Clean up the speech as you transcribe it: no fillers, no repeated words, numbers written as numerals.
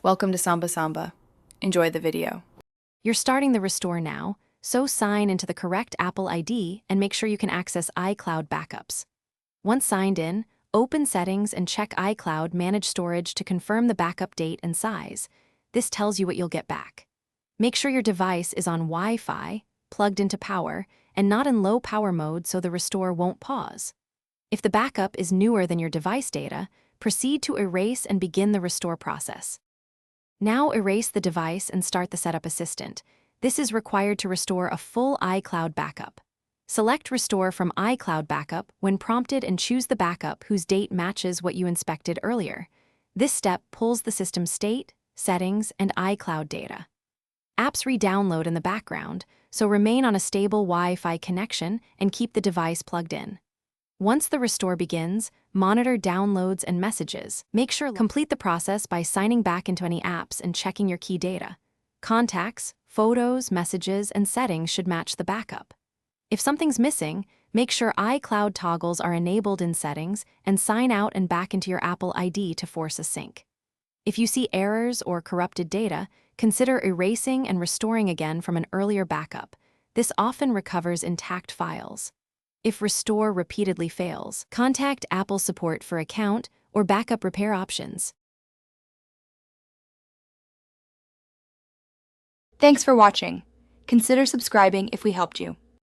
Welcome to Samba Samba. Enjoy the video. You're starting the restore now, so sign into the correct Apple ID and make sure you can access iCloud backups. Once signed in, open Settings and check iCloud Manage Storage to confirm the backup date and size. This tells you what you'll get back. Make sure your device is on Wi-Fi, plugged into power, and not in low power mode so the restore won't pause. If the backup is newer than your device data, proceed to erase and begin the restore process. Now erase the device and start the Setup Assistant. This is required to restore a full iCloud backup. Select Restore from iCloud Backup when prompted and choose the backup whose date matches what you inspected earlier. This step pulls the system's state, settings, and iCloud data. Apps re-download in the background, so remain on a stable Wi-Fi connection and keep the device plugged in. Once the restore begins, monitor downloads and messages. Make sure to complete the process by signing back into any apps and checking your key data. Contacts, photos, messages, and settings should match the backup. If something's missing, make sure iCloud toggles are enabled in settings and sign out and back into your Apple ID to force a sync. If you see errors or corrupted data, consider erasing and restoring again from an earlier backup. This often recovers intact files. If restore repeatedly fails, contact Apple support for account or backup repair options. Thanks for watching. Consider subscribing if we helped you.